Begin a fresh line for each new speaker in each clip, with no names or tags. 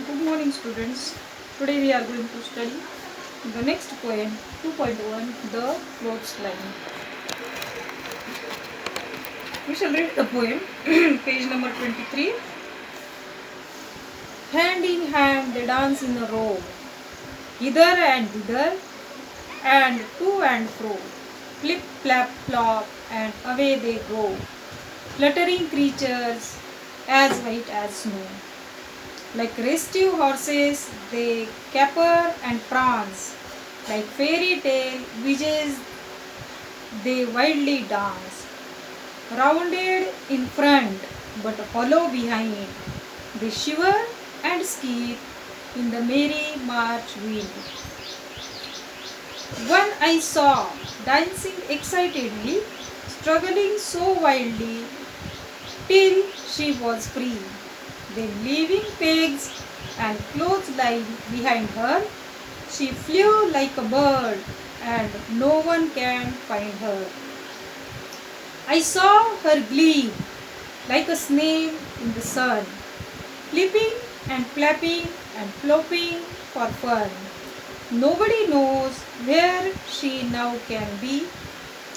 Good morning, students. Today we are going to study the next poem 2.1, The Clothesline. We shall read the poem, page number 23. Hand in hand they dance in a row, hither and thither, and to and fro. Flip, flap, flop, and away they go, fluttering creatures as white as snow. Like restive horses, they caper and prance. Like fairy tale witches, they wildly dance. Rounded in front, but hollow behind, they shiver and skip in the merry March wind. One I saw dancing excitedly, struggling so wildly, till she was free. Then leaving pegs and clothesline behind her, she flew like a bird, and no one can find her. I saw her gleam like a snail in the sun, flipping and flapping and flopping for fun. Nobody knows where she now can be,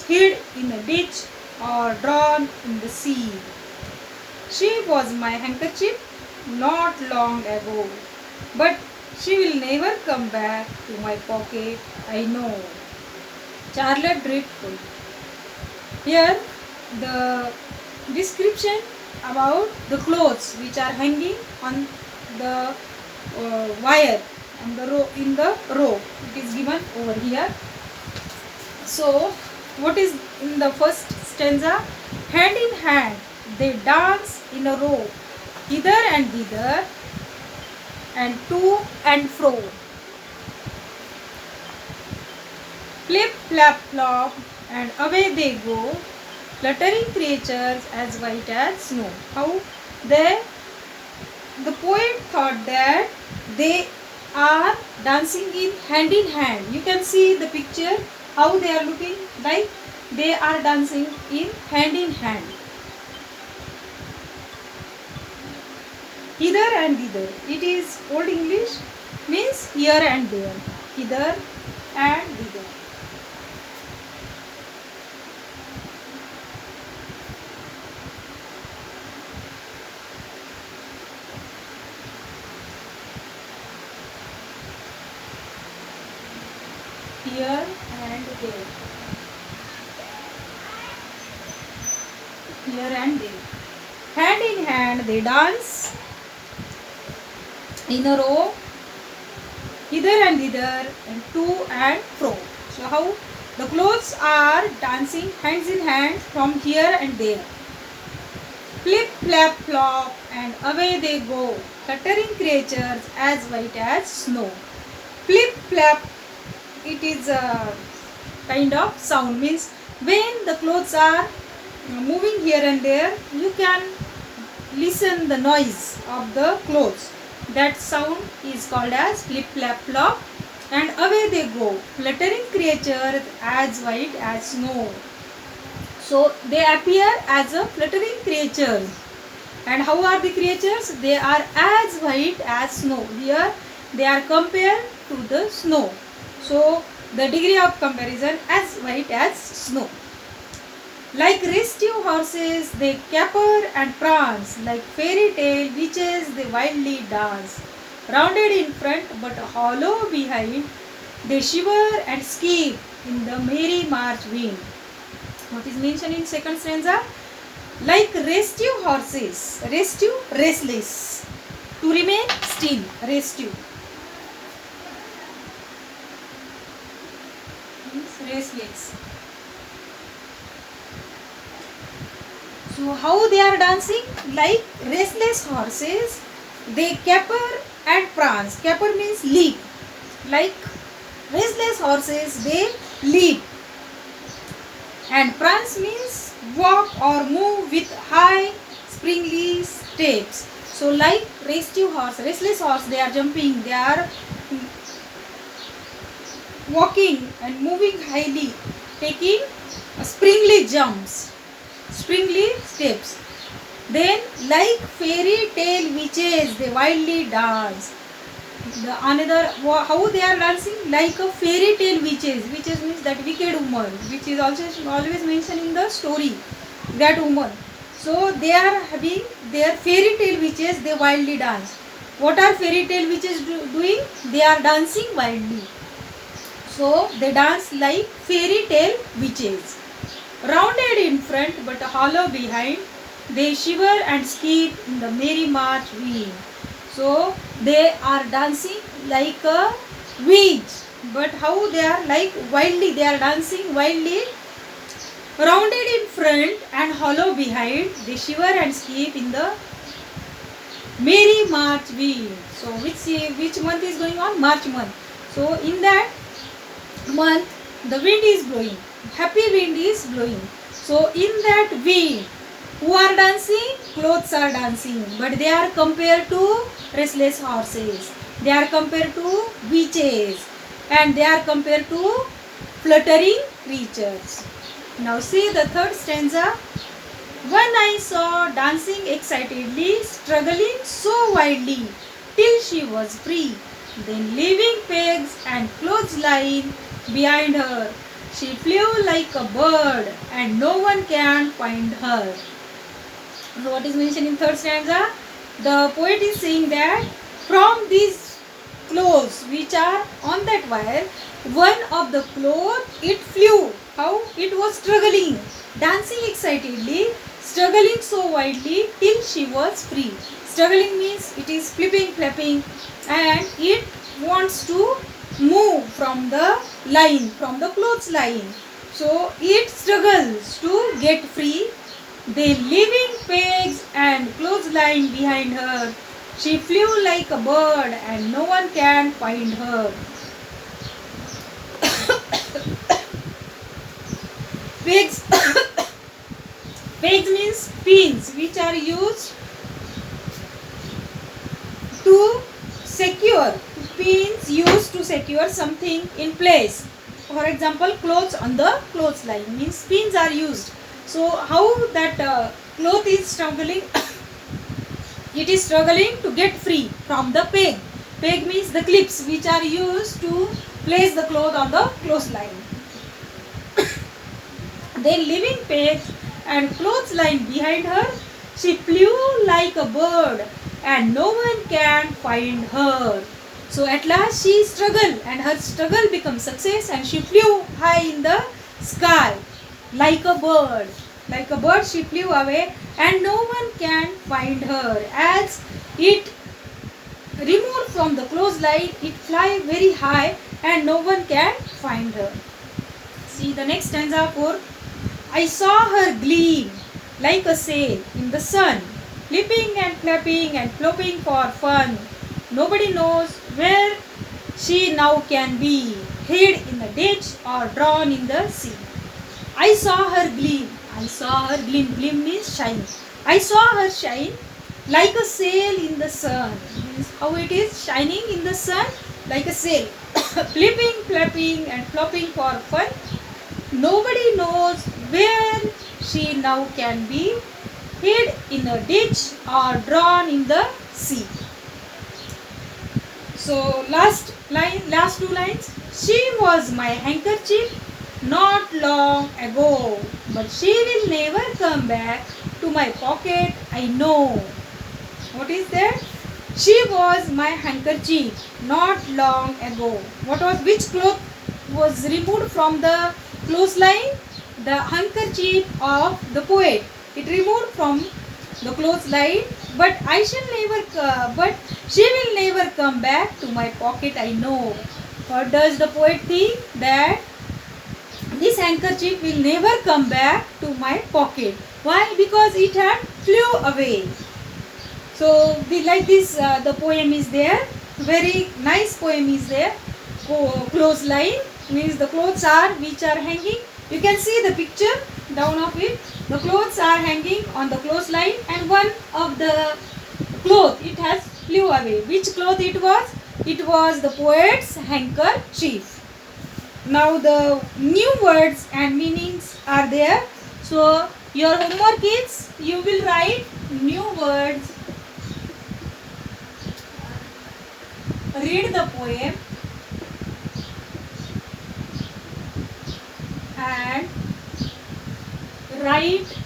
hid in a ditch or drawn in the sea. She was my handkerchief not long ago, but she will never come back to my pocket, I know. Charlotte Dreadful. Here, the description about the clothes which are hanging on the wire and the row in the row. It is given over here. So, what is in the first stanza? Hand in hand, they dance in a row, hither and thither, and to and fro. Flip, flap, flop, and away they go, fluttering creatures as white as snow. How the poet thought that they are dancing in hand. You can see the picture how they are looking like they are dancing in hand. Hither and thither. It is Old English, means here and there. Hither and thither. Here and there. Here and there. Hand in hand they dance in a row, hither and thither, and to and fro. So how the clothes are dancing hands in hand from here and there. Flip, flap, flop, and away they go, fluttering creatures as white as snow. Flip, flap, it is a kind of sound, means when the clothes are moving here and there, you can listen the noise of the clothes. That sound is called as flip, flap, flop, and away they go, fluttering creatures as white as snow. So they appear as a fluttering creatures. And how are the creatures? They are as white as snow. Here they are compared to the snow. So the degree of comparison as white as snow. Like restive horses, they caper and prance. Like fairy tale witches, they wildly dance. Rounded in front but hollow behind, they shiver and skip in the merry March wind. What is mentioned in second stanza? Like restive horses. Restive, restless. To remain still, restive. Means restless. So how they are dancing? Like restless horses, they caper and prance. Caper means leap. Like restless horses, they leap. And prance means walk or move with high springly steps. So like restive horse, restless horse, they are jumping, they are walking and moving highly, taking springly jumps, springly steps. Then, like fairy tale witches, they wildly dance. The another how they are dancing like a fairy tale witches. Witches means that wicked woman, which is also always mentioned in the story. That woman. So they are having their fairy tale witches. They wildly dance. What are fairy tale witches doing? They are dancing wildly. So they dance like fairy tale witches. Rounded in front but hollow behind, they shiver and skip in the merry march wind. So they are dancing like a witch. But how they are like wildly, they are dancing wildly. Rounded in front and hollow behind, they shiver and skip in the merry March wind. So which month is going on? March month. So in that month, the wind is blowing. Happy wind is blowing. So in that wind, who are dancing? Clothes are dancing. But they are compared to restless horses. They are compared to witches. And they are compared to fluttering creatures. Now see the third stanza. One I saw dancing excitedly, struggling so wildly, till she was free. Then leaving pegs and clothesline behind her, she flew like a bird, and no one can find her. So what is mentioned in third stanza? The poet is saying that from these clothes which are on that wire, one of the cloth it flew. How? It was struggling, dancing excitedly, struggling so wildly till she was free. Struggling means it is flipping, flapping, and it wants to move from the line, from the clothes line. So it struggles to get free. Then leaving pegs and clothesline behind her, she flew like a bird and no one can find her. Pegs pegs means pins which are used to secure, pins used to secure something in place. For example, clothes on the clothesline means pins are used. So how that cloth is struggling? It is struggling to get free from the peg. Peg means the clips which are used to place the cloth on the clothesline. Then leaving pegs and clothesline behind her, she flew like a bird and no one can find her. So at last she struggled and her struggle becomes success and she flew high in the sky like a bird. Like a bird she flew away and no one can find her. As it removed from the clothesline, it fly very high and no one can find her. See the next stanza for I saw her gleam like a sail in the sun, flipping and flapping and flopping for fun. Nobody knows where she now can be, hid in the ditch or drawn in the sea. I saw her gleam. I saw her gleam. Gleam means shine. I saw her shine like a sail in the sun. Means how it is shining in the sun like a sail, flipping, flapping and flopping for fun. Nobody knows where she now can be, hid in a ditch or drawn in the sea. So last two lines. She was my handkerchief not long ago, but she will never come back to my pocket, I know. What is that? She was my handkerchief not long ago. Which cloth was removed from the clothesline? The handkerchief of the poet. It removed from the clothesline, but she will never come back to my pocket, I know. What does the poet think? That this handkerchief will never come back to my pocket. Why? Because it had flew away. So like this the poem is there. Very nice poem is there. Clothesline means the clothes are which are hanging. You can see the picture down of it. The clothes are hanging on the clothesline and one of the cloth it has flew away. Which cloth it was? It was the poet's handkerchief. Now the new words and meanings are there. So Your homework is you will write new words, read the poem and write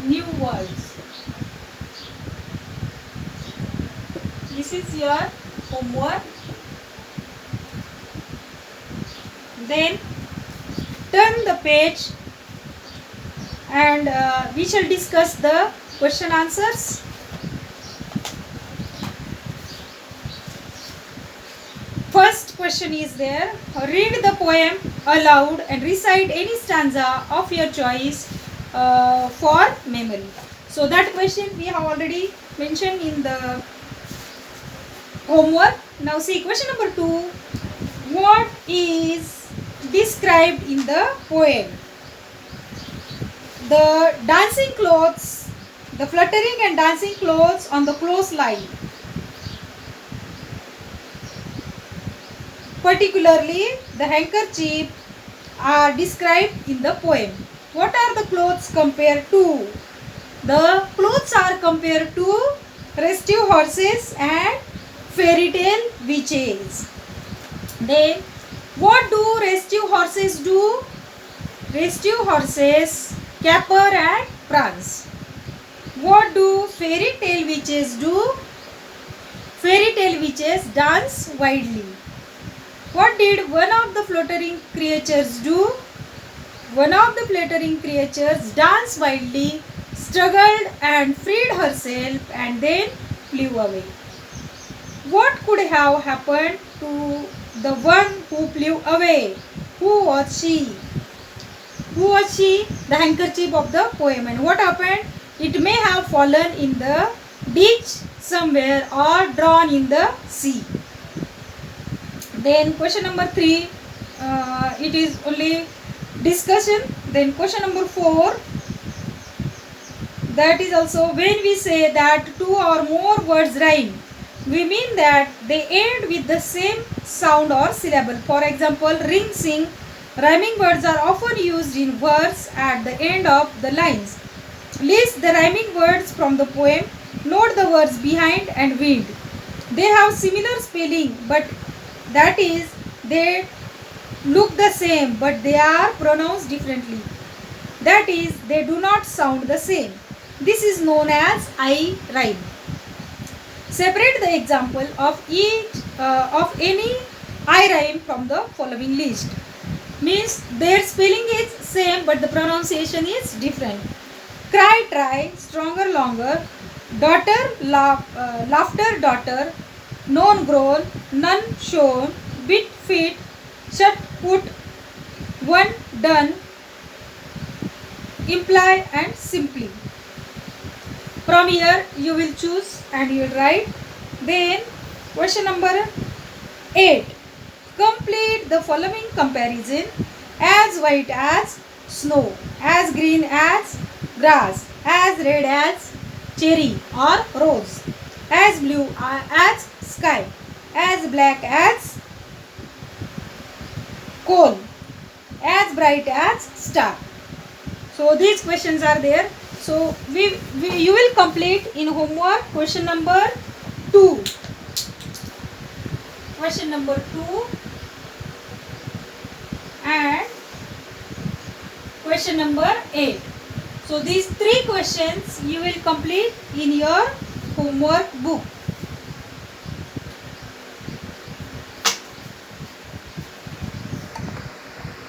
new words. This is your homework. Then turn the page and we shall discuss the question answers. First question is there. Read the poem aloud and recite any stanza of your choice for memory. So that question we have already mentioned in the homework. Now see question number 2. What is described in the poem? The dancing clothes, the fluttering and dancing clothes on the clothesline. Particularly, the handkerchief are described in the poem. What are the clothes compared to? The clothes are compared to restive horses and fairy tale witches. Then, what do restive horses do? Restive horses caper and prance. What do fairy tale witches do? Fairy tale witches dance wildly. What did one of the fluttering creatures do? One of the fluttering creatures danced wildly, struggled and freed herself and then flew away. What could have happened to the one who flew away? Who was she? Who was she? The handkerchief of the poem. And what happened? It may have fallen in the ditch somewhere or drawn in the sea. Then question number 3, it is only discussion. Then question number 4, that is also when we say that 2 or more words rhyme, we mean that they end with the same sound or syllable. For example, ring, sing. Rhyming words are often used in verse at the end of the lines. List the rhyming words from the poem. Note the words behind and wind. They have similar spelling, but that is, they look the same, but they are pronounced differently. That is, they do not sound the same. This is known as I rhyme. Separate the example of any I rhyme from the following list. Means their spelling is same, but the pronunciation is different. Cry, try, stronger, longer. Daughter, laughter, daughter. Known, grown. None, shown. Bit, fit. Shut, put. One, done. Imply and simply. From here you will choose and you will write. Then question number 8. Complete the following comparison. As white as snow, as green as grass, as red as cherry or rose, as blue as sky, as black as coal, as bright as star. So these questions are there. So you will complete in homework question number 2. Question number 2 and question number 8. So these 3 questions you will complete in your homework book.